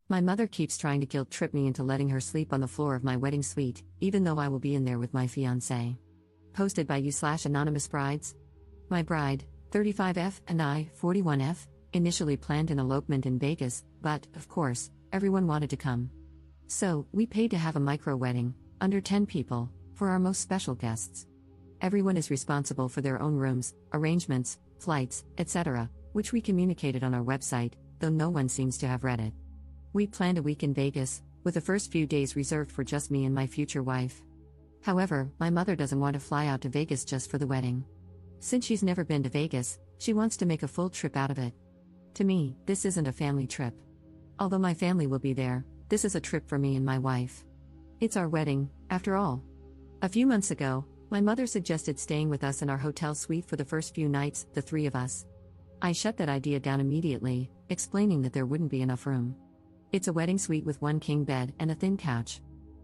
My mother keeps trying to guilt trip me into letting her sleep on the floor of my wedding suite, even though I will be in there with my fiancé. Posted by you/anonymous brides. My bride, 35F, and I, 41F, initially planned an elopement in Vegas, but, of course, everyone wanted to come. So, we paid to have a micro wedding, under 10 people, for our most special guests. Everyone is responsible for their own rooms, arrangements, flights, etc., which we communicated on our website, though no one seems to have read it. We planned a week in Vegas, with the first few days reserved for just me and my future wife. However, my mother doesn't want to fly out to Vegas just for the wedding. Since she's never been to Vegas, she wants to make a full trip out of it. To me, this isn't a family trip. Although my family will be there, this is a trip for me and my wife. It's our wedding, after all. A few months ago, my mother suggested staying with us in our hotel suite for the first few nights, the three of us. I shut that idea down immediately, explaining that there wouldn't be enough room. It's a wedding suite with one king bed and a thin couch.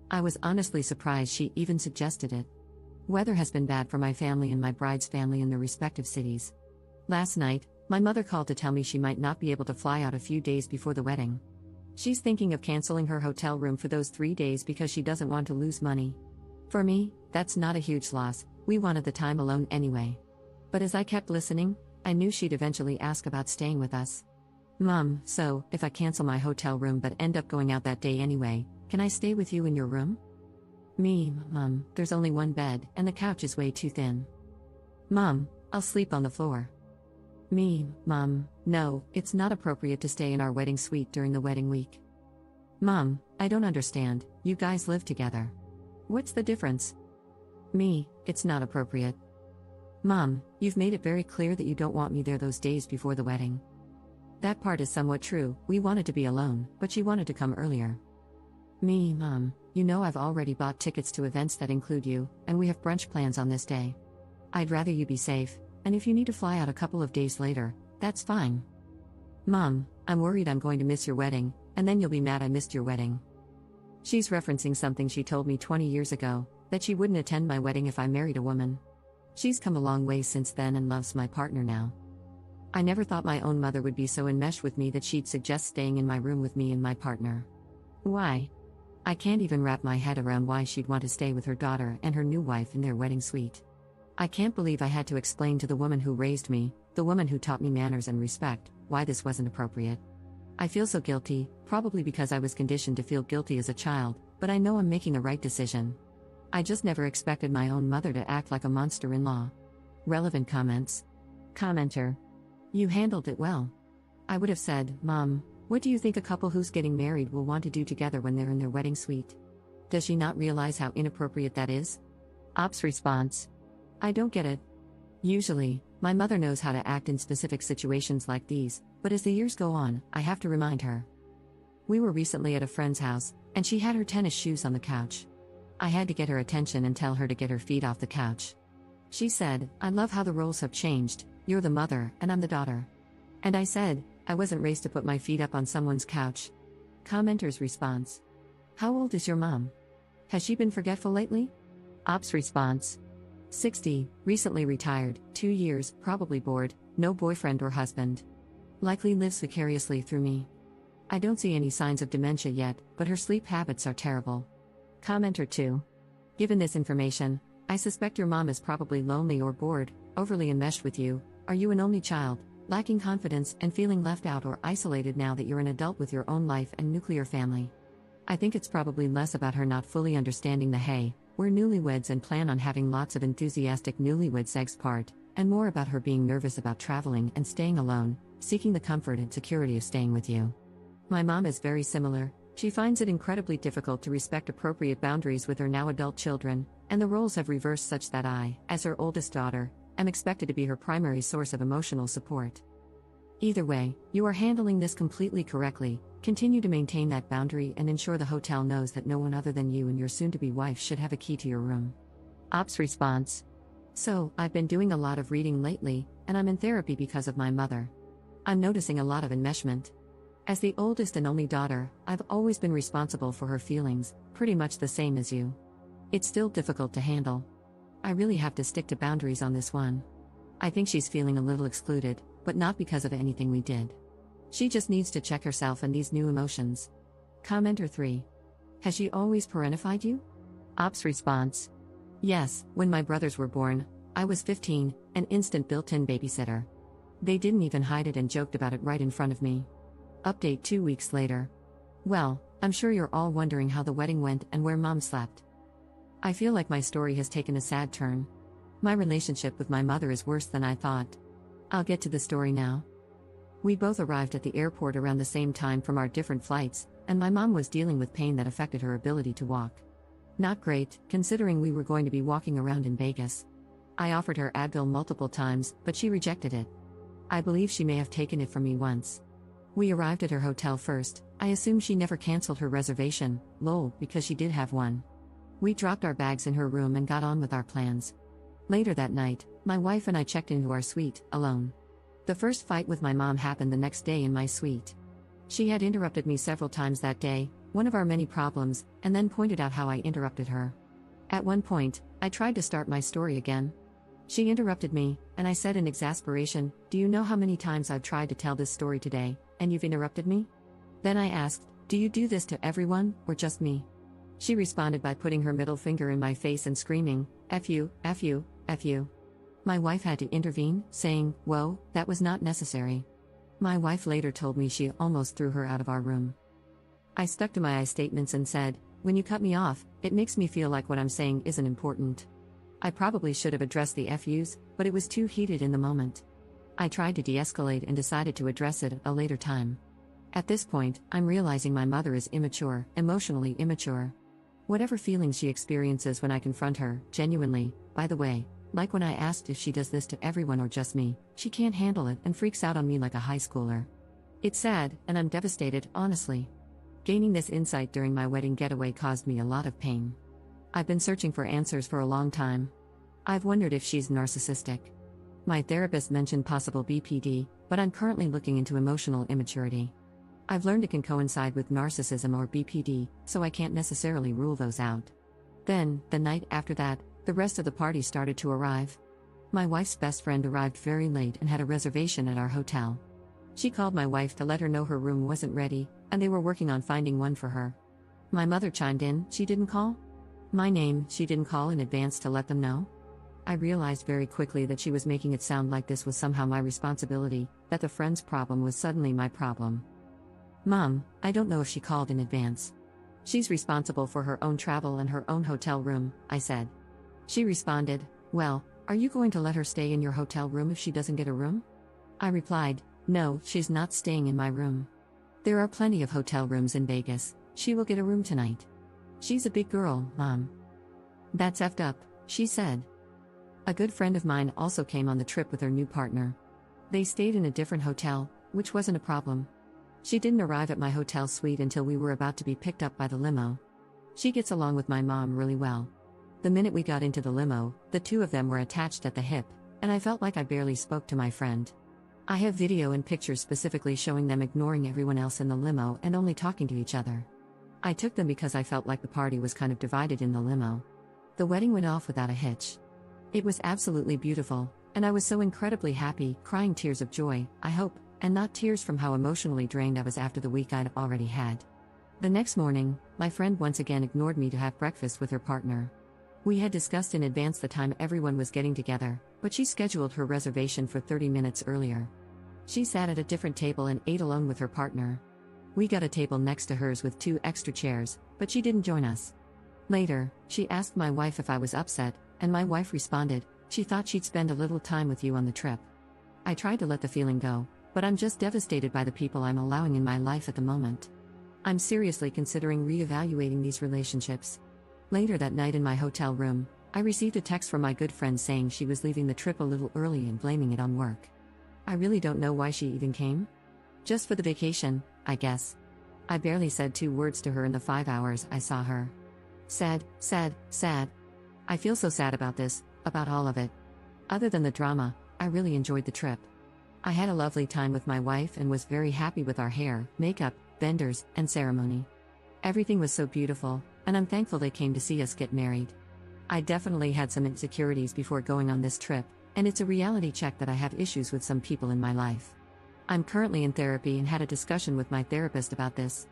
I was honestly surprised she even suggested it. Weather has been bad for my family and my bride's family in their respective cities. Last night, my mother called to tell me she might not be able to fly out a few days before the wedding. She's thinking of canceling her hotel room for those 3 days because she doesn't want to lose money. For me, that's not a huge loss, we wanted the time alone anyway. But as I kept listening, I knew she'd eventually ask about staying with us. Mom, so, if I cancel my hotel room but end up going out that day anyway, can I stay with you in your room? Me, Mom, there's only one bed, and the couch is way too thin. Mom, I'll sleep on the floor. Me, Mom, no, it's not appropriate to stay in our wedding suite during the wedding week. Mom, I don't understand, you guys live together. What's the difference? Me, it's not appropriate. Mom, you've made it very clear that you don't want me there those days before the wedding. That part is somewhat true, we wanted to be alone, but she wanted to come earlier. Me, Mom, you know I've already bought tickets to events that include you, and we have brunch plans on this day. I'd rather you be safe, and if you need to fly out a couple of days later, that's fine. Mom, I'm worried I'm going to miss your wedding, and then you'll be mad I missed your wedding. She's referencing something she told me 20 years ago, that she wouldn't attend my wedding if I married a woman. She's come a long way since then and loves my partner now. I never thought my own mother would be so enmeshed with me that she'd suggest staying in my room with me and my partner. Why? I can't even wrap my head around why she'd want to stay with her daughter and her new wife in their wedding suite. I can't believe I had to explain to the woman who raised me, the woman who taught me manners and respect, why this wasn't appropriate. I feel so guilty, probably because I was conditioned to feel guilty as a child, but I know I'm making the right decision. I just never expected my own mother to act like a monster-in-law. Relevant comments. Commenter. You handled it well. I would have said, Mom, what do you think a couple who's getting married will want to do together when they're in their wedding suite? Does she not realize how inappropriate that is? Ops response. I don't get it. Usually, my mother knows how to act in specific situations like these, but as the years go on, I have to remind her. We were recently at a friend's house, and she had her tennis shoes on the couch. I had to get her attention and tell her to get her feet off the couch. She said, I love how the roles have changed, you're the mother, and I'm the daughter. And I said, I wasn't raised to put my feet up on someone's couch. Commenter's response. How old is your mom? Has she been forgetful lately? Ops response. 60, recently retired, 2 years, probably bored, no boyfriend or husband. Likely lives vicariously through me. I don't see any signs of dementia yet, but her sleep habits are terrible. Commenter 2. Given this information, I suspect your mom is probably lonely or bored, overly enmeshed with you. Are you an only child, lacking confidence and feeling left out or isolated now that you're an adult with your own life and nuclear family? I think it's probably less about her not fully understanding the hey, we're newlyweds and plan on having lots of enthusiastic newlywed sex part, and more about her being nervous about traveling and staying alone, seeking the comfort and security of staying with you. My mom is very similar. She finds it incredibly difficult to respect appropriate boundaries with her now adult children, and the roles have reversed such that I, as her oldest daughter, am expected to be her primary source of emotional support. Either way, you are handling this completely correctly. Continue to maintain that boundary and ensure the hotel knows that no one other than you and your soon-to-be wife should have a key to your room. Ops response. So, I've been doing a lot of reading lately, and I'm in therapy because of my mother. I'm noticing a lot of enmeshment. As the oldest and only daughter, I've always been responsible for her feelings, pretty much the same as you. It's still difficult to handle. I really have to stick to boundaries on this one. I think she's feeling a little excluded, but not because of anything we did. She just needs to check herself and these new emotions. Commenter 3. Has she always parentified you? Ops response. Yes, when my brothers were born, I was 15, an instant built-in babysitter. They didn't even hide it and joked about it right in front of me. Update 2 weeks later. Well, I'm sure you're all wondering how the wedding went and where mom slept. I feel like my story has taken a sad turn. My relationship with my mother is worse than I thought. I'll get to the story now. We both arrived at the airport around the same time from our different flights, and my mom was dealing with pain that affected her ability to walk. Not great, considering we were going to be walking around in Vegas. I offered her Advil multiple times, but she rejected it. I believe she may have taken it from me once. We arrived at her hotel first. I assume she never canceled her reservation, lol, because she did have one. We dropped our bags in her room and got on with our plans. Later that night, my wife and I checked into our suite, alone. The first fight with my mom happened the next day in my suite. She had interrupted me several times that day, one of our many problems, and then pointed out how I interrupted her. At one point, I tried to start my story again. She interrupted me, and I said in exasperation, "Do you know how many times I've tried to tell this story today, and you've interrupted me?" Then I asked, "Do you do this to everyone, or just me?" She responded by putting her middle finger in my face and screaming, "F you, F you, F you." My wife had to intervene, saying, "Whoa, that was not necessary." My wife later told me she almost threw her out of our room. I stuck to my I statements and said, "When you cut me off, it makes me feel like what I'm saying isn't important." I probably should have addressed the FUs, but it was too heated in the moment. I tried to de-escalate and decided to address it at a later time. At this point, I'm realizing my mother is immature, emotionally immature. Whatever feelings she experiences when I confront her, genuinely, by the way, like when I asked if she does this to everyone or just me, she can't handle it and freaks out on me like a high schooler. It's sad, and I'm devastated, honestly. Gaining this insight during my wedding getaway caused me a lot of pain. I've been searching for answers for a long time. I've wondered if she's narcissistic. My therapist mentioned possible BPD, but I'm currently looking into emotional immaturity. I've learned it can coincide with narcissism or BPD, so I can't necessarily rule those out. Then, the night after that, the rest of the party started to arrive. My wife's best friend arrived very late and had a reservation at our hotel. She called my wife to let her know her room wasn't ready, and they were working on finding one for her. My mother chimed in, "She didn't call?" My name, she didn't call in advance to let them know? I realized very quickly that she was making it sound like this was somehow my responsibility, that the friend's problem was suddenly my problem. "Mom, I don't know if she called in advance. She's responsible for her own travel and her own hotel room," I said. She responded, "Well, are you going to let her stay in your hotel room if she doesn't get a room?" I replied, "No, she's not staying in my room. There are plenty of hotel rooms in Vegas. She will get a room tonight. She's a big girl, Mom." "That's effed up," she said. A good friend of mine also came on the trip with her new partner. They stayed in a different hotel, which wasn't a problem. She didn't arrive at my hotel suite until we were about to be picked up by the limo. She gets along with my mom really well. The minute we got into the limo, the two of them were attached at the hip, and I felt like I barely spoke to my friend. I have video and pictures specifically showing them ignoring everyone else in the limo and only talking to each other. I took them because I felt like the party was kind of divided in the limo. The wedding went off without a hitch. It was absolutely beautiful, and I was so incredibly happy, crying tears of joy, I hope, and not tears from how emotionally drained I was after the week I'd already had. The next morning, my friend once again ignored me to have breakfast with her partner. We had discussed in advance the time everyone was getting together, but she scheduled her reservation for 30 minutes earlier. She sat at a different table and ate alone with her partner. We got a table next to hers with 2 extra chairs, but she didn't join us. Later, she asked my wife if I was upset, and my wife responded, "She thought she'd spend a little time with you on the trip." I tried to let the feeling go, but I'm just devastated by the people I'm allowing in my life at the moment. I'm seriously considering reevaluating these relationships. Later that night in my hotel room, I received a text from my good friend saying she was leaving the trip a little early and blaming it on work. I really don't know why she even came. Just for the vacation, I guess. I barely said 2 words to her in the 5 hours I saw her. Sad, sad, sad. I feel so sad about this, about all of it. Other than the drama, I really enjoyed the trip. I had a lovely time with my wife and was very happy with our hair, makeup, vendors, and ceremony. Everything was so beautiful, and I'm thankful they came to see us get married. I definitely had some insecurities before going on this trip, and it's a reality check that I have issues with some people in my life. I'm currently in therapy and had a discussion with my therapist about this.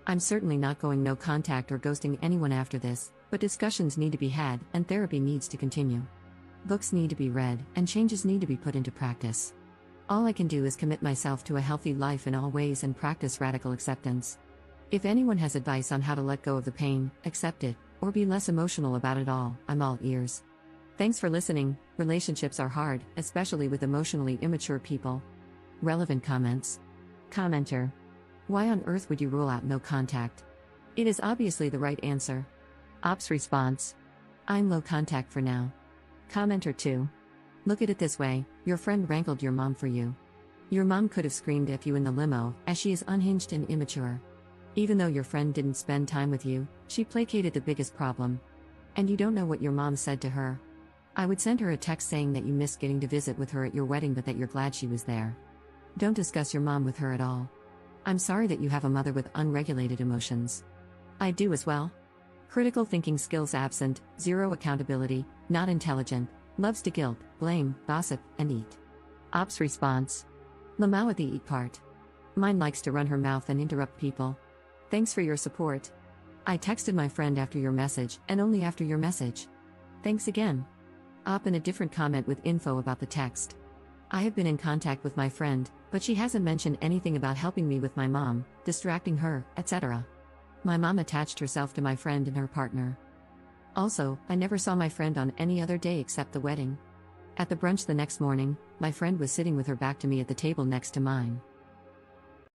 I'm certainly not going no contact or ghosting anyone after this, but discussions need to be had and therapy needs to continue. Books need to be read and changes need to be put into practice. All I can do is commit myself to a healthy life in all ways and practice radical acceptance. If anyone has advice on how to let go of the pain, accept it, or be less emotional about it all, I'm all ears. Thanks for listening. Relationships are hard, especially with emotionally immature people. Relevant comments. Commenter. Why on earth would you rule out no contact? It is obviously the right answer. Ops response. I'm low contact for now. Commenter 2. Look at it this way, your friend wrangled your mom for you. Your mom could have screamed at you in the limo, as she is unhinged and immature. Even though your friend didn't spend time with you, she placated the biggest problem. And you don't know what your mom said to her. I would send her a text saying that you missed getting to visit with her at your wedding but that you're glad she was there. Don't discuss your mom with her at all. I'm sorry that you have a mother with unregulated emotions. I do as well. Critical thinking skills absent, zero accountability, not intelligent, loves to guilt, blame, gossip, and eat. Ops response. Lamau at the eat part. Mine likes to run her mouth and interrupt people. Thanks for your support. I texted my friend after your message and only after your message. Thanks again. Op in a different comment with info about the text. I have been in contact with my friend, but she hasn't mentioned anything about helping me with my mom, distracting her, etc. My mom attached herself to my friend and her partner. Also, I never saw my friend on any other day except the wedding. At the brunch the next morning, my friend was sitting with her back to me at the table next to mine.